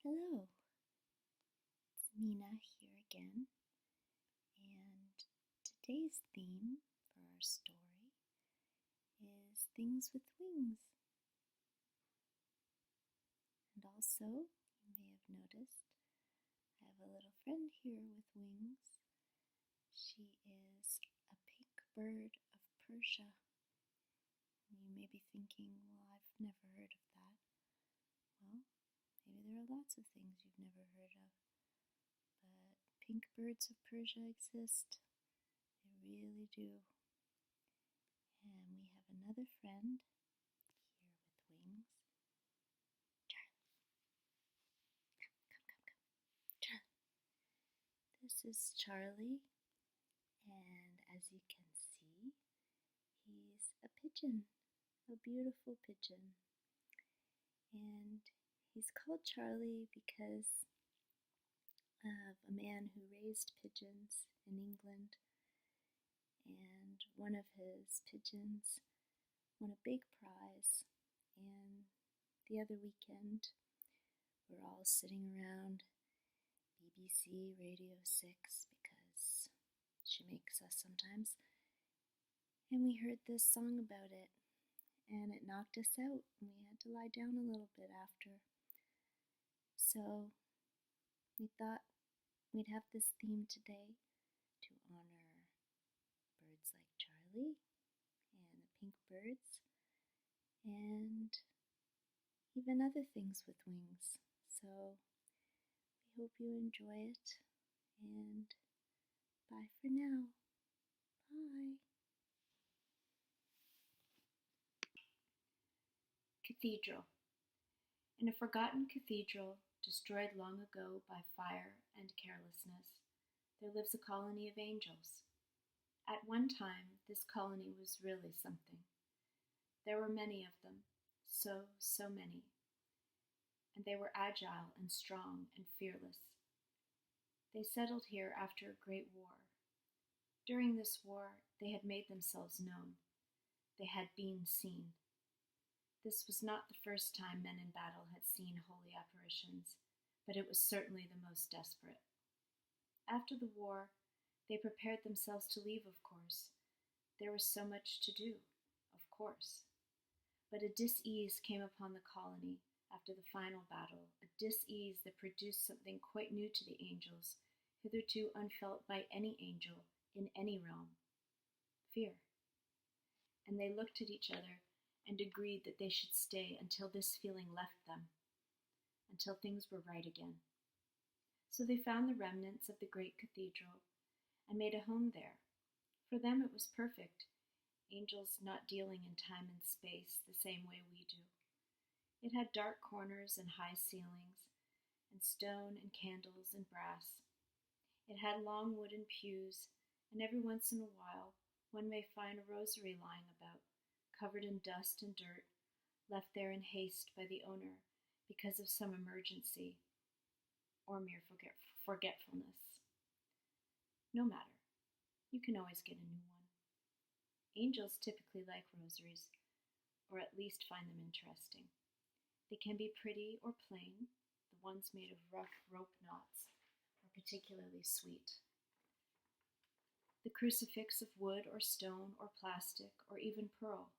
Hello, it's Nina here again, and today's theme for our story is things with wings. And also, you may have noticed, I have a little friend here with wings. She is a pink bird of Persia. And you may be thinking, well, I've never heard of that. Well, maybe there are lots of things you've never heard of. But pink birds of Persia exist. They really do. And we have another friend here with wings. Charlie. Come. Charlie. This is Charlie. And as you can see, he's a pigeon. A beautiful pigeon. And he's called Charlie because of a man who raised pigeons in England, and one of his pigeons won a big prize. And the other weekend, we're all sitting around BBC Radio 6 because she makes us sometimes, and we heard this song about it, and it knocked us out, and we had to lie down a little bit after. So we thought we'd have this theme today to honor birds like Charlie and the pink birds and even other things with wings. So we hope you enjoy it, and bye for now. Bye. Cathedral. In a forgotten cathedral, destroyed long ago by fire and carelessness, there lives a colony of angels. At one time, this colony was really something. There were many of them, so many, and they were agile and strong and fearless. They settled here after a great war. During this war, they had made themselves known. They had been seen. This was not the first time men in battle had seen holy apparitions, but it was certainly the most desperate. After the war, they prepared themselves to leave, of course. There was so much to do, of course. But a dis-ease came upon the colony after the final battle, a dis-ease that produced something quite new to the angels, hitherto unfelt by any angel in any realm: fear. And they looked at each other and agreed that they should stay until this feeling left them, until things were right again. So they found the remnants of the great cathedral and made a home there. For them it was perfect, angels not dealing in time and space the same way we do. It had dark corners and high ceilings, and stone and candles and brass. It had long wooden pews, and every once in a while one may find a rosary lying about, covered in dust and dirt, left there in haste by the owner because of some emergency or mere forgetfulness. No matter, you can always get a new one. Angels typically like rosaries, or at least find them interesting. They can be pretty or plain. The ones made of rough rope knots are particularly sweet. The crucifix of wood or stone or plastic or even pearl.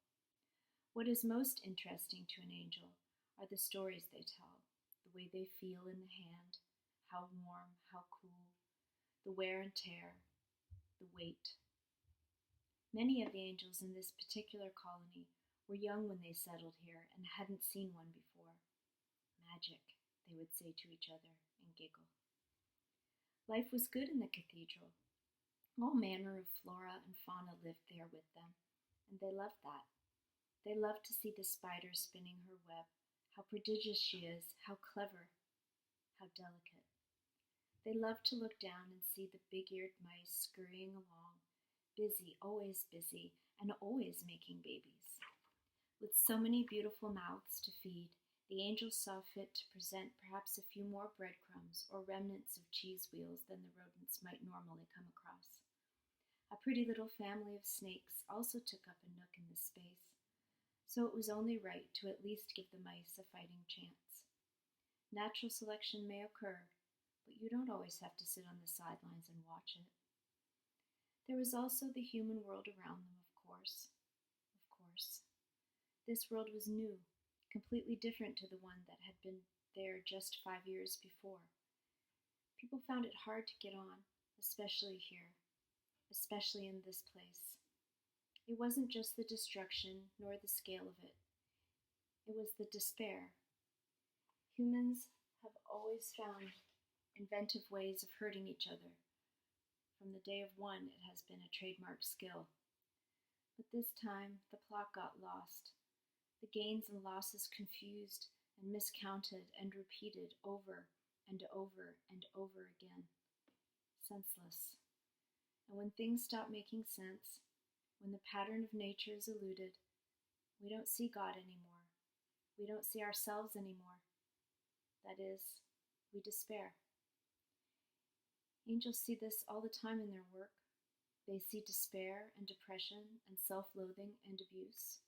What is most interesting to an angel are the stories they tell, the way they feel in the hand, how warm, how cool, the wear and tear, the weight. Many of the angels in this particular colony were young when they settled here and hadn't seen one before. Magic, they would say to each other and giggle. Life was good in the cathedral. All manner of flora and fauna lived there with them, and they loved that. They loved to see the spider spinning her web, how prodigious she is, how clever, how delicate. They loved to look down and see the big-eared mice scurrying along, busy, and always making babies. With so many beautiful mouths to feed, the angels saw fit to present perhaps a few more breadcrumbs or remnants of cheese wheels than the rodents might normally come across. A pretty little family of snakes also took up a nook in this space, so it was only right to at least give the mice a fighting chance. Natural selection may occur, but you don't always have to sit on the sidelines and watch it. There was also the human world around them, of course. Of course. This world was new, completely different to the one that had been there just 5 years before. People found it hard to get on, especially here, especially in this place. It wasn't just the destruction nor the scale of it. It was the despair. Humans have always found inventive ways of hurting each other. From the day of one, it has been a trademark skill. But this time, the plot got lost. The gains and losses confused and miscounted and repeated over and over and over again. Senseless. And when things stop making sense, when the pattern of nature is eluded, we don't see God anymore. We don't see ourselves anymore. That is, we despair. Angels see this all the time in their work. They see despair and depression and self-loathing and abuse.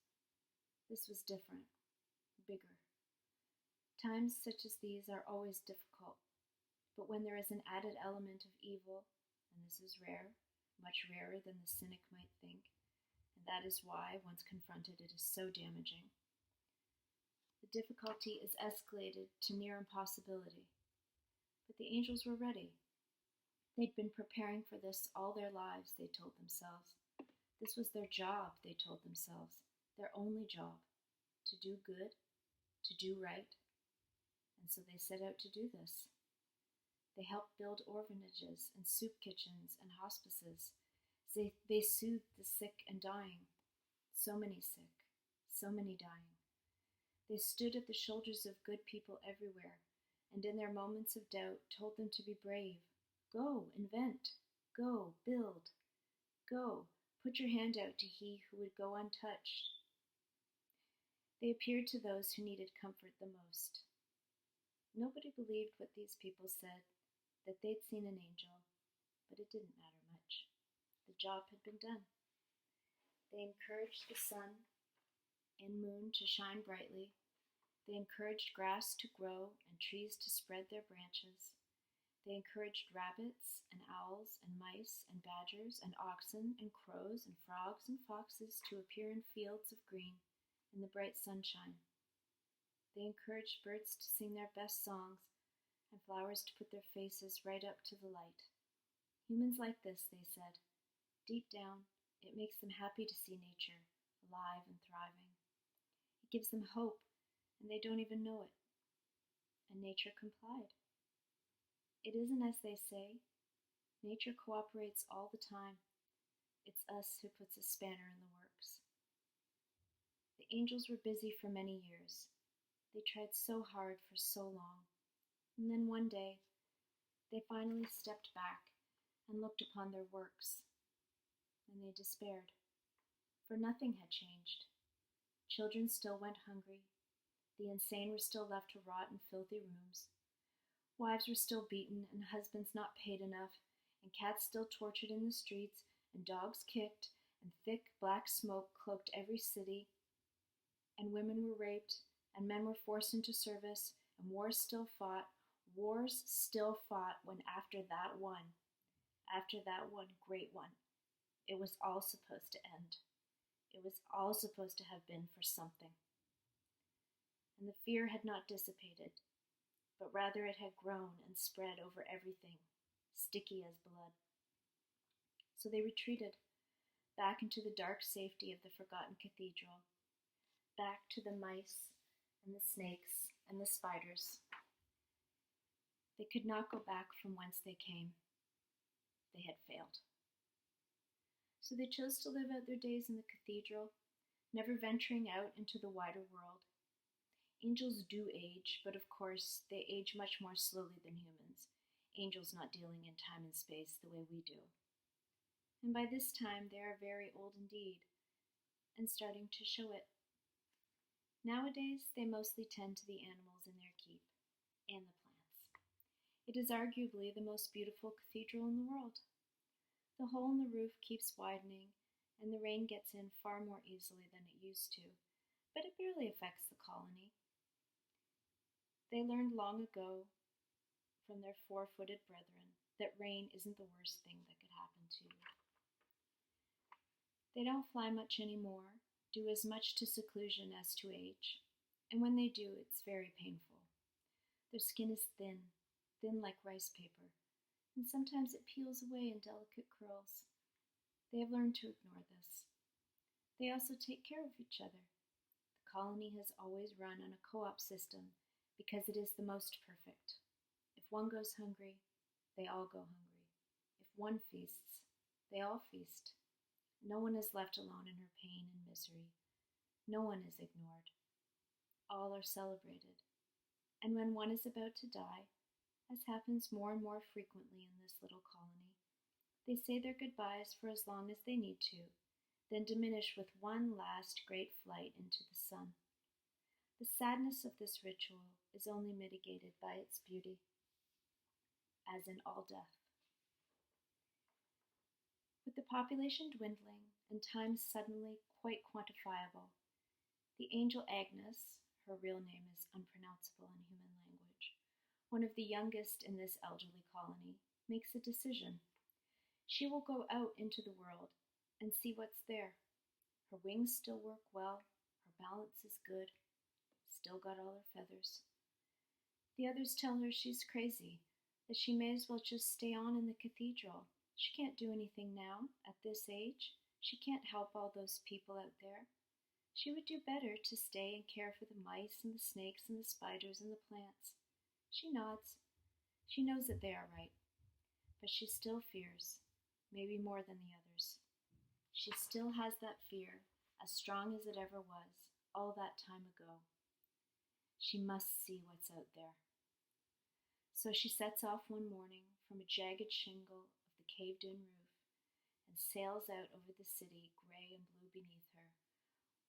This was different, bigger. Times such as these are always difficult, but when there is an added element of evil, and this is rare, much rarer than the cynic might think, and that is why, once confronted, it is so damaging. The difficulty is escalated to near impossibility. But the angels were ready. They'd been preparing for this all their lives, they told themselves. This was their job, they told themselves, their only job, to do good, to do right. And so they set out to do this. They helped build orphanages and soup kitchens and hospices. They soothed the sick and dying. So many sick, so many dying. They stood at the shoulders of good people everywhere, and in their moments of doubt told them to be brave. Go, invent. Go, build. Go, put your hand out to he who would go untouched. They appeared to those who needed comfort the most. Nobody believed what these people said, that they'd seen an angel, but it didn't matter much. The job had been done. They encouraged the sun and moon to shine brightly. They encouraged grass to grow and trees to spread their branches. They encouraged rabbits and owls and mice and badgers and oxen and crows and frogs and foxes to appear in fields of green in the bright sunshine. They encouraged birds to sing their best songs and flowers to put their faces right up to the light. Humans like this, they said. Deep down, it makes them happy to see nature, alive and thriving. It gives them hope, and they don't even know it. And nature complied. It isn't as they say. Nature cooperates all the time. It's us who puts a spanner in the works. The angels were busy for many years. They tried so hard for so long. And then one day, they finally stepped back and looked upon their works. And they despaired, for nothing had changed. Children still went hungry. The insane were still left to rot in filthy rooms. Wives were still beaten and husbands not paid enough, and cats still tortured in the streets, and dogs kicked, and thick black smoke cloaked every city, and women were raped, and men were forced into service, and wars still fought when after that one great one, it was all supposed to end. It was all supposed to have been for something. And the fear had not dissipated, but rather it had grown and spread over everything, sticky as blood. So they retreated, back into the dark safety of the forgotten cathedral, back to the mice and the snakes and the spiders. They could not go back from whence they came. They had failed. So they chose to live out their days in the cathedral, never venturing out into the wider world. Angels do age, but of course they age much more slowly than humans, angels not dealing in time and space the way we do. And by this time they are very old indeed, and starting to show it. Nowadays they mostly tend to the animals in their keep, and the plants. It is arguably the most beautiful cathedral in the world. The hole in the roof keeps widening, and the rain gets in far more easily than it used to, but it barely affects the colony. They learned long ago from their four-footed brethren that rain isn't the worst thing that could happen to you. They don't fly much anymore, do as much to seclusion as to age, and when they do, it's very painful. Their skin is thin, thin like rice paper, and sometimes it peels away in delicate curls. They have learned to ignore this. They also take care of each other. The colony has always run on a co-op system because it is the most perfect. If one goes hungry, they all go hungry. If one feasts, they all feast. No one is left alone in her pain and misery. No one is ignored. All are celebrated. And when one is about to die, as happens more and more frequently in this little colony, they say their goodbyes for as long as they need to, then diminish with one last great flight into the sun. The sadness of this ritual is only mitigated by its beauty, as in all death. With the population dwindling and time suddenly quite quantifiable, the angel Agnes, her real name is unpronounceable in human language, one of the youngest in this elderly colony, makes a decision. She will go out into the world and see what's there. Her wings still work well, her balance is good, still got all her feathers. The others tell her she's crazy, that she may as well just stay on in the cathedral. She can't do anything now, at this age. She can't help all those people out there. She would do better to stay and care for the mice and the snakes and the spiders and the plants. She nods. She knows that they are right. But she still fears, maybe more than the others. She still has that fear, as strong as it ever was, all that time ago. She must see what's out there. So she sets off one morning from a jagged shingle of the caved-in roof and sails out over the city, gray and blue beneath her,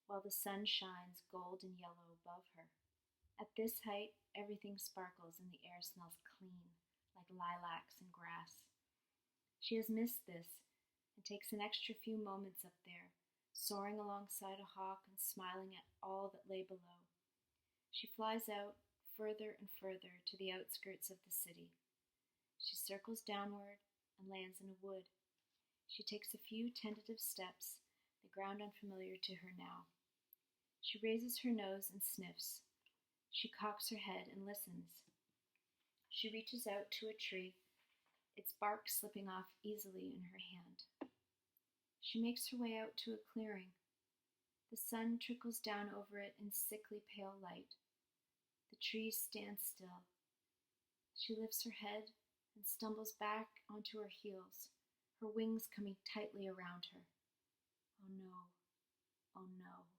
while the sun shines gold and yellow above her. At this height, everything sparkles and the air smells clean, like lilacs and grass. She has missed this and takes an extra few moments up there, soaring alongside a hawk and smiling at all that lay below. She flies out further and further to the outskirts of the city. She circles downward and lands in a wood. She takes a few tentative steps, the ground unfamiliar to her now. She raises her nose and sniffs. She cocks her head and listens. She reaches out to a tree, its bark slipping off easily in her hand. She makes her way out to a clearing. The sun trickles down over it in sickly pale light. The trees stand still. She lifts her head and stumbles back onto her heels, her wings coming tightly around her. Oh no, oh no.